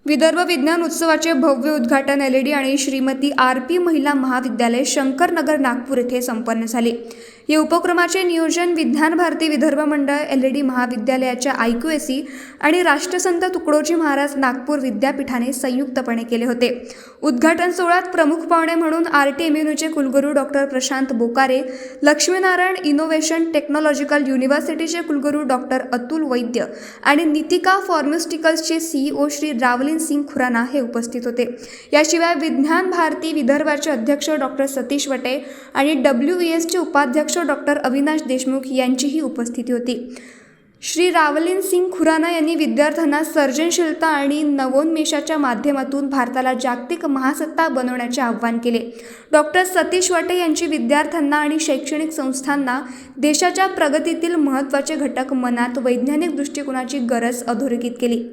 विदर्भ विज्ञान उत्सवाचे भव्य उद्घाटन LED आणि श्रीमती RP महिला महाविद्यालय शंकरनगर नागपूर येथे संपन्न झाले। या उपक्रमाचे नियोजन विज्ञान भारती विदर्भ मंडळ LED महाविद्यालयाच्या IQAC आणि राष्ट्रसंत तुकडोजी महाराज नागपूर विद्यापीठाने संयुक्तपणे केले होते। उद्घाटन सोहळ्यात प्रमुख पाहुणे म्हणून RTMUचे कुलगुरू doctor Prashant Bokare, Laxminarayan innovation technological युनिव्हर्सिटीचे कुलगुरू डॉक्टर अतुल वैद्य आणि नितिका फार्मास्युटिकल्सचे CEO श्री रावलीन सिंग खुराना हे उपस्थित होते। याशिवाय विज्ञान भारती विदर्भाचे अध्यक्ष डॉक्टर सतीश वटे आणि WESचे उपाध्यक्ष डॉक्टर अविनाश देशमुख यांचीही उपस्थिती होती। श्री रावलीन सिंग खुराना यांनी विद्यार्थ्यांना सर्जनशीलता आणि नवोन्मेषाच्या माध्यमातून भारताला जागतिक महासत्ता बनवण्याचे आवाहन केले। डॉक्टर सतीश वटे यांची विद्यार्थ्यांना आणि शैक्षणिक संस्थांना देशाच्या प्रगतीतील महत्त्वाचे घटक मनात वैज्ञानिक दृष्टिकोनाची गरज अधोरेखित केली।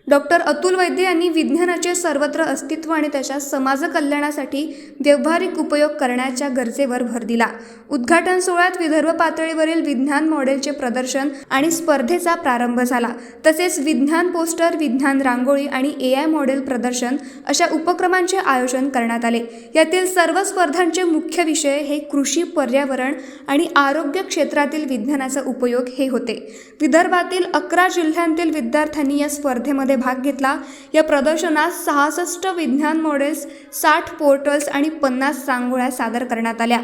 डॉक्टर अतुल वैद्य यांनी विज्ञानाचे सर्वत्र अस्तित्व आणि त्याच्या समाज कल्याणासाठी व्यावहारिक उपयोग करण्याच्या गरजेवर भर दिला। उद्घाटन सोहळ्यात विदर्भ पातळीवरील विज्ञान मॉडेलचे प्रदर्शन आणि स्पर्धेचा प्रारंभ झाला। तसेच विज्ञान पोस्टर, विज्ञान रांगोळी आणि AI मॉडेल प्रदर्शन अशा उपक्रमांचे आयोजन करण्यात आले। यातील सर्व स्पर्धांचे मुख्य विषय हे कृषी, पर्यावरण आणि आरोग्य क्षेत्रातील विज्ञानाचा उपयोग हे होते। विदर्भातील 11 जिल्ह्यांतील विद्यार्थ्यांनी या स्पर्धेमध्ये भाग घेतला। या प्रदर्शनात 66 विज्ञान मॉडेल्स, 60 पोर्टल्स आणि 50 रांगोळ्या सादर करण्यात आल्या।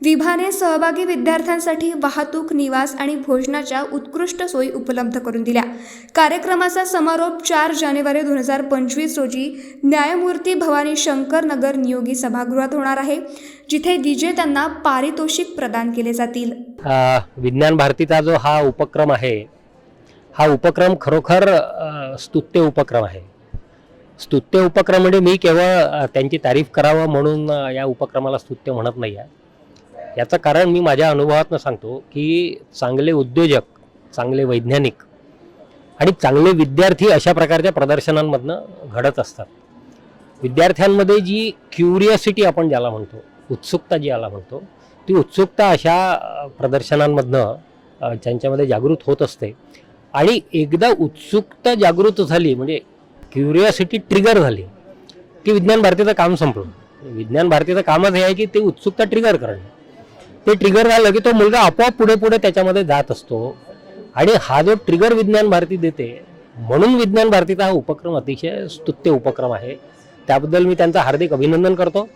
विभाने सहभागी विद्यार्थ्यांसाठी वाहतूक, निवास आणि भोजनाच्या उत्कृष्ट सोयी उपलब्ध करून दिल्या। कार्यक्रमाचा समारोप 4 जानेवारी 2025 रोजी न्यायमूर्ती भवानी शंकर नगर नियोगी सभागृहात होणार आहे, जिथे विजेत्यांना पारितोषिक प्रदान केले जातील। विज्ञान भारतीचा जो हा उपक्रम आहे, हा उपक्रम खरोखर स्तुत्य उपक्रम आहे। स्तुत्य उपक्रम म्हणजे मी केवळ त्यांची तारीफ करावं म्हणून या उपक्रमाला स्तुत्य म्हणत नाही आहे। याचं कारण मी माझ्या अनुभवातून सांगतो की चांगले उद्योजक, चांगले वैज्ञानिक आणि चांगले विद्यार्थी अशा प्रकारच्या प्रदर्शनांमधनं घडत असतात। विद्यार्थ्यांमध्ये जी क्युरिओसिटी आपण ज्याला म्हणतो, उत्सुकता ज्याला म्हणतो, ती उत्सुकता अशा प्रदर्शनांमधनं त्यांच्यामध्ये जागृत होत असते। आणि एकदा उत्सुकता जागृत झाली म्हणजे क्युरिओसिटी ट्रिगर झाली की विज्ञान भारतीचं काम संपलं। विज्ञान भारतीचं कामच हे आहे की ते उत्सुकता ट्रिगर करणं। ते ट्रिगर झालं की तो मुलगा आपोआप पुढे पुढे त्याच्यामध्ये जात असतो आणि हा जो ट्रिगर विज्ञान भारती देते, म्हणून विज्ञान भारतीचा हा उपक्रम अतिशय स्तुत्य उपक्रम आहे। त्याबद्दल मी त्यांचं हार्दिक अभिनंदन करतो।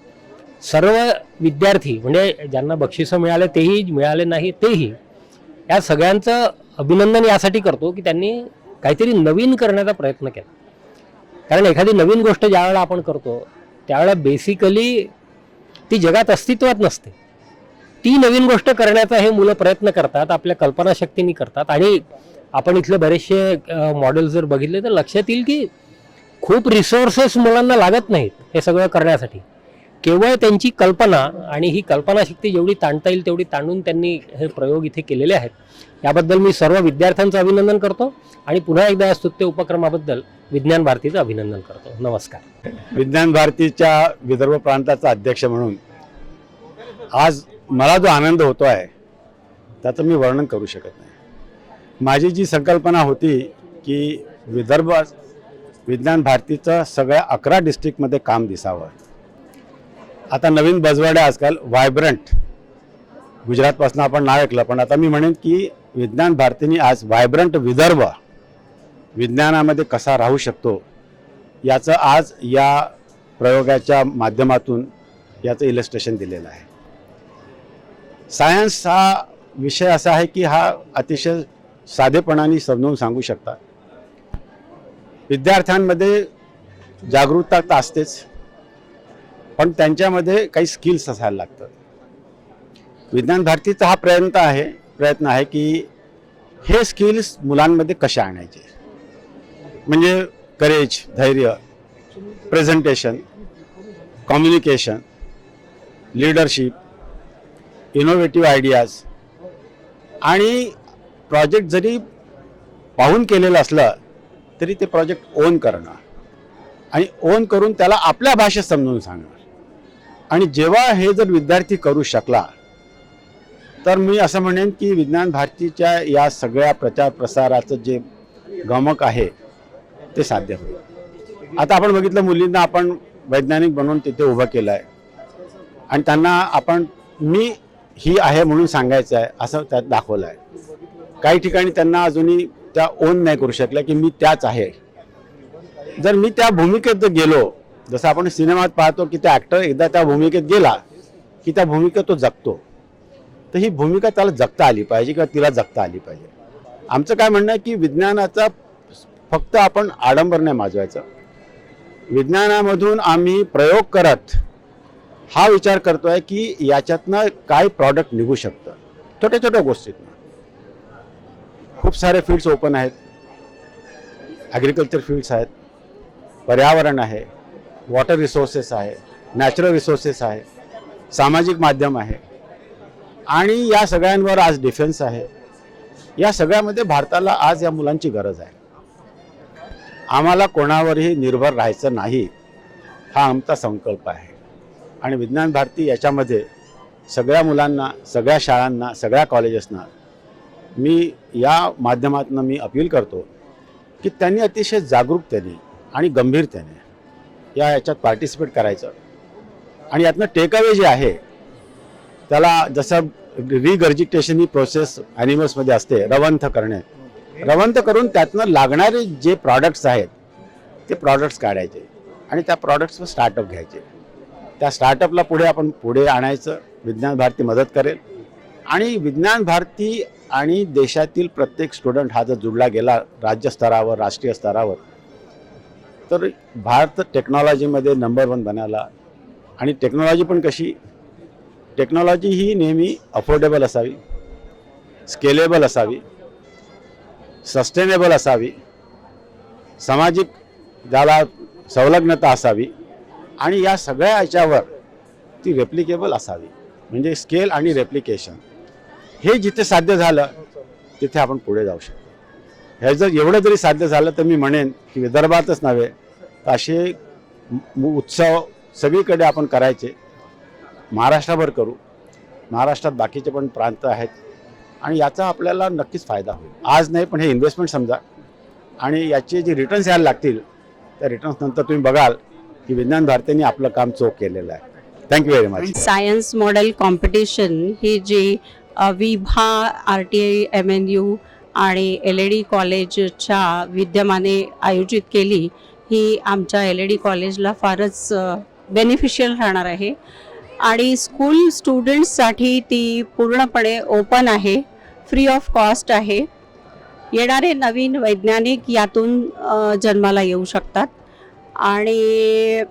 सर्व विद्यार्थी म्हणजे ज्यांना बक्षिसं मिळाले तेही, मिळाले नाही तेही, या सगळ्यांचं अभिनंदन यासाठी करतो की त्यांनी काहीतरी नवीन करण्याचा प्रयत्न केला। कारण एखादी नवीन गोष्ट ज्यावेळेला आपण करतो त्यावेळेला बेसिकली ती जगात अस्तित्वात नसते। ती नवीन गोष्ट करण्याचा हे मुलं प्रयत्न करतात, आपल्या कल्पनाशक्तीने करतात। आणि आपण इथले बरेचसे मॉडेल जर बघितले तर लक्षात येईल की खूप रिसोर्सेस मुलांना लागत नाहीत हे सगळं करण्यासाठी। केवळ त्यांची कल्पना आणि ही कल्पनाशक्ती जेवढी ताणता येईल तेवढी ताणून त्यांनी हे प्रयोग इथे केलेले आहेत। याबद्दल मी सर्व विद्यार्थ्यांचं अभिनंदन करतो आणि पुन्हा एकदा या स्तुत्य उपक्रमाबद्दल विज्ञान भारतीचं अभिनंदन करतो। नमस्कार। विज्ञान भारतीच्या विदर्भ प्रांताचा अध्यक्ष म्हणून आज मला जो आनंद होतो आहे त्याचं मी वर्णन करू शकत नाही। माझी जी संकल्पना होती की विज्ञान भारतीचं सगळ्या 11 डिस्ट्रिक्टमध्ये काम दिसावं। आता नवीन बजवाड्या आजकाल व्हायब्रंट, गुजरातपासून आपण नाव ऐकलं, पण आता मी म्हणेन की विज्ञान भारतीने आज व्हायब्रंट विदर्भ विज्ञानामध्ये कसा राहू शकतो याचं आज या प्रयोगाच्या माध्यमातून याचं इलस्ट्रेशन दिलेलं आहे। सायन्स हा विषय असा आहे की हा अतिशय साधेपणाने समजावून सांगू शकता। विद्यार्थ्यांमध्ये जागरूकता तर असतेच, पण त्यांच्यामध्ये काही स्किल्स असायला लागतात। विज्ञान भारतीचा हा प्रयत्न आहे की हे स्किल्स मुलांमध्ये कसे आणायचे, म्हणजे करेज, धैर्य, presentation, communication, leadership, innovative ideas आणि प्रोजेक्ट जरी पाहून केलेलं असलं तरी ते प्रोजेक्ट ओन करणं आणि ओन करून त्याला आपल्या भाषेत समजून सांगणं। आणि जेव्हा हे जर विद्यार्थी करू शकला तर मी असं म्हणेन की विज्ञान भारतीच्या या सगळ्या प्रचार प्रसाराचं जे गमक आहे ते साध्य होईल. आता आपण बघितलं, मुलींना आपण वैज्ञानिक बनवून तिथे उभं केलं आहे आणि त्यांना आपण मी ही आहे म्हणून सांगायचं आहे असं त्यात दाखवलं आहे. काही ठिकाणी त्यांना अजूनही त्या ओन नाही करू शकल्या की मी त्याच आहे. जर मी त्या भूमिकेत गेलो, जसं आपण सिनेमात पाहतो की त्या ॲक्टर एकदा त्या भूमिकेत गेला की त्या भूमिकेत तो जगतो, तर ही भूमिका त्याला जगता आली पाहिजे किंवा तिला जगता आली पाहिजे. आमचं काय म्हणणं आहे की विज्ञानाचा फक्त आपण आडंबर नाही माजवायचं. विज्ञानामधून आम्ही प्रयोग करत हा विचार करतोय की याच्यातनं काय प्रॉडक्ट निघू शकतं. छोट्या छोट्या गोष्टीतनं खूप सारे फील्ड्स ओपन आहेत. ॲग्रिकल्चर फील्ड्स आहेत, पर्यावरण आहे, वॉटर रिसोर्सेस आहे, नॅचरल रिसोर्सेस आहे, सामाजिक माध्यम आहे आणि या सगळ्यांवर आज डिफेन्स आहे. या सगळ्यामध्ये भारताला आज या मुलांची गरज आहे. आम्हाला कोणावरही निर्भर राहायचं नाही, हा आमचा संकल्प आहे. आणि विज्ञान भारती याच्यामध्ये सगळ्या मुलांना, सगळ्या शाळांना, सगळ्या कॉलेजेसना मी या माध्यमातून मी अपील करतो की त्यांनी अतिशय जागरूकतेने आणि गंभीरतेने याच्यात पार्टिसिपेट करायचं. आणि यातनं टेकअवे जे आहे त्याला, जसं रिगर्जिटेशन ही प्रोसेस ॲनिमल्समध्ये असते, रवंथ करणे, रवंथ करून त्यातनं लागणारे जे प्रॉडक्ट्स आहेत ते प्रॉडक्ट्स काढायचे आणि त्या प्रॉडक्ट्सवर स्टार्टअप घ्यायचे. त्या स्टार्टअपला पुढे आणायचं. विज्ञान भारती मदत करेल. आणि विज्ञान भारती आणि देशातील प्रत्येक स्टुडंट हा जर जुळला गेला राज्यस्तरावर, राष्ट्रीय स्तरावर, तर भारत टेक्नॉलॉजीमध्ये नंबर 1 बनायला. आणि टेक्नॉलॉजी पण कशी, टेक्नॉलॉजी ही नेहमी अफोर्डेबल असावी, स्केलेबल असावी, सस्टेनेबल असावी, सामाजिक ज्याला संलग्नता असावी आणि या सगळ्या याच्यावर ती रेप्लिकेबल असावी. म्हणजे स्केल आणि रेप्लिकेशन हे जिथे साध्य झालं तिथे आपण पुढे जाऊ शकतो. हे जर एवढं जरी साध्य झालं तर मी म्हणेन की विदर्भातच नव्हे तर असे उत्सव सगळीकडे आपण करायचे. महाराष्ट्रभर करू. महाराष्ट्रात बाकीचे पण प्रांत आहेत आणि याचा आपल्याला नक्कीच फायदा होईल. आज नाही पण हे इन्व्हेस्टमेंट समजा आणि याचे जे रिटर्न्स यायला लागतील त्या रिटर्न्स नंतर तुम्ही बघाल की विज्ञान भारतीने आपलं काम चोख केलेलं आहे. Thank you very much. Science model competition ही जी विभा RTI MNU आणि LAD कॉलेजच्या विद्यमाने आयोजित केली, ही आमच्या LAD कॉलेजला फारच बेनिफिशियल राहणार आहे. आणि स्कूल स्टुडंट्ससाठी ती पूर्णपणे ओपन आहे, फ्री ऑफ कॉस्ट आहे. येणारे नवीन वैज्ञानिक यातून जन्माला येऊ शकतात. आणि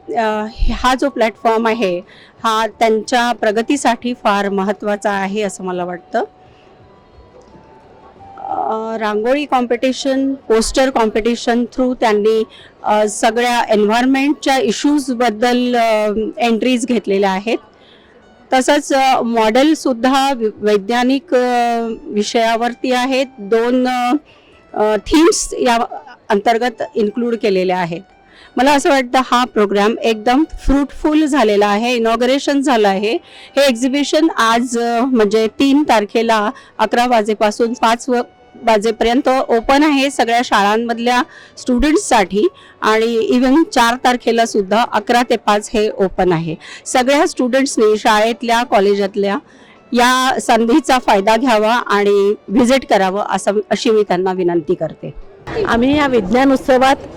हा जो प्लॅटफॉर्म आहे हा त्यांच्या प्रगतीसाठी फार महत्त्वाचा आहे असं मला वाटतं. रांगोळी कॉम्पिटिशन, पोस्टर कॉम्पिटिशन थ्रू त्यांनी सगळ्या एन्व्हायरमेंटच्या इश्यूजबद्दल एंट्रीज घेतलेल्या आहेत. तसंच मॉडेलसुद्धा वैज्ञानिक विषयावरती आहेत. 2 थीम्स या अंतर्गत इन्क्लूड केलेल्या आहेत. मला असं वाटतं हा प्रोग्राम एकदम फ्रूटफुल झालेला आहे. इनॉग्रेशन झालं आहे. हे एक्झिबिशन आज म्हणजे 3 तारखेला 11 वाजेपासून 5 वाजेपर्यंत ओपन आहे सगळ्या शाळांमधल्या स्टुडंट्ससाठी. आणि इव्हन 4 तारखेला सुद्धा 11 ते 5 हे ओपन आहे. सगळ्या स्टुडंट्सनी शाळेतल्या, कॉलेजातल्या या संधीचा फायदा घ्यावा आणि व्हिजिट करावं अशी मी त्यांना विनंती करते. आम्ही या विज्ञान उत्सवात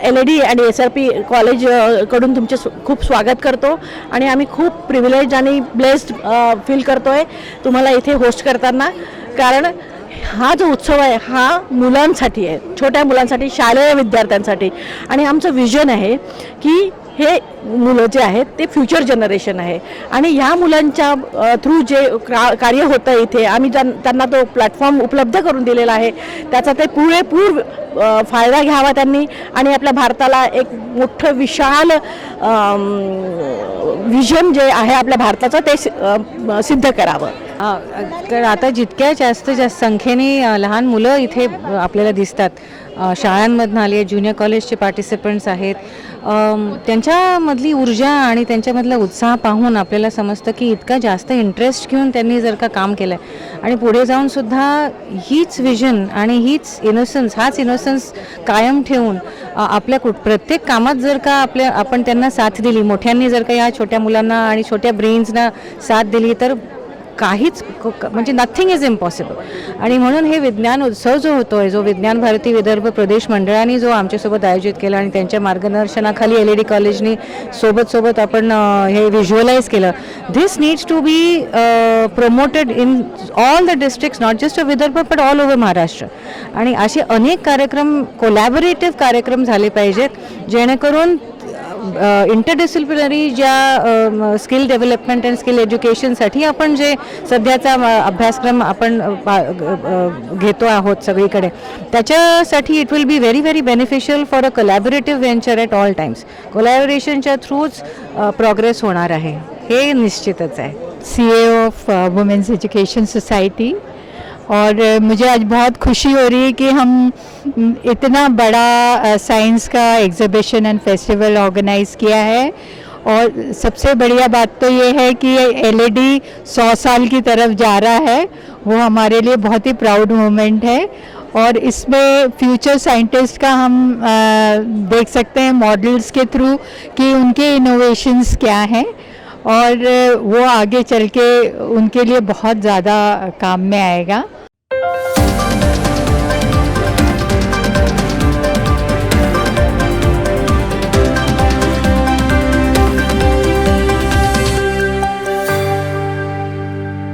LAD आणि SRP कॉलेज कडून तुमचे खूप स्वागत करतो आणि आम्ही खूप प्रिव्हिलेज आणि ब्लेस्ड फील करतोय तुम्हाला इथे होस्ट करताना. कारण हा जो उत्सव आहे हा मुलांसाठी आहे, छोट्या मुलांसाठी, शालेय विद्यार्थ्यांसाठी. आणि आमचं विजन आहे की हे मुलं जे आहेत ते फ्युचर जनरेशन आहे आणि ह्या मुलांच्या थ्रू जे कार्य होतं इथे आम्ही त्यांना तो प्लॅटफॉर्म उपलब्ध करून दिलेला आहे. त्याचा ते पुरेपूर फायदा घ्यावा त्यांनी आणि आपल्या भारताला एक मोठं विशाल विजन जे आहे आपल्या भारताचं ते सिद्ध करावं. तर आता जितक्या जास्त संख्येने लहान मुलं इथे आपल्याला दिसतात, शाळांमधून आले, ज्युनियर कॉलेजचे पार्टिसिपंट्स आहेत, त्यांच्यामधली ऊर्जा आणि त्यांच्यामधला उत्साह पाहून आपल्याला समजतं की इतका जास्त इंटरेस्ट घेऊन त्यांनी जर का काम केलं आहे आणि पुढे जाऊनसुद्धा हीच विजन आणि हाच इनोसन्स कायम ठेवून आपल्या प्रत्येक कामात जर का आपण त्यांना साथ दिली, मोठ्यांनी जर का या छोट्या मुलांना आणि छोट्या ब्रेन्सना साथ दिली तर काहीच म्हणजे नथिंग इज इम्पॉसिबल. आणि म्हणून हे विज्ञान उत्सव जो होतो आहे, जो विज्ञान भारती विदर्भ प्रदेश मंडळाने जो आमच्यासोबत आयोजित केला आणि त्यांच्या मार्गदर्शनाखाली LED कॉलेजनी सोबत आपण हे व्हिज्युअलाइज केलं. This needs to be promoted in all the districts, not just of Vidarbha but all over Maharashtra. आणि असे अनेक कार्यक्रम, कोलॅबोरेटिव्ह कार्यक्रम झाले पाहिजेत जेणेकरून इंटरडिसिप्लिनरी ज्या स्किल डेव्हलपमेंट अँड स्किल एज्युकेशनसाठी आपण जे सध्याचा अभ्यासक्रम आपण घेतो आहोत सगळीकडे, त्याच्यासाठी it will be very beneficial for a collaborative venture at all times. कोलॅबोरेशनच्या थ्रूच प्रोग्रेस होणार आहे, हे निश्चितच आहे. CEO of women's education society, और मुझे आज बहुत खुशी हो रही है कि हम इतना बड़ा साइंस का एग्जीबिशन एंड फेस्टिवल ऑर्गेनाइज़ किया है. और सबसे बढ़िया बात तो ये है कि LED 100 साल की तरफ जा रहा है, वो हमारे लिए बहुत ही प्राउड मोमेंट है. और इसमें फ्यूचर साइंटिस्ट का हम देख सकते हैं मॉडल्स के थ्रू कि उनके इनोवेशंस क्या हैं और वो आगे चल के उनके लिए बहुत ज़्यादा काम में आएगा.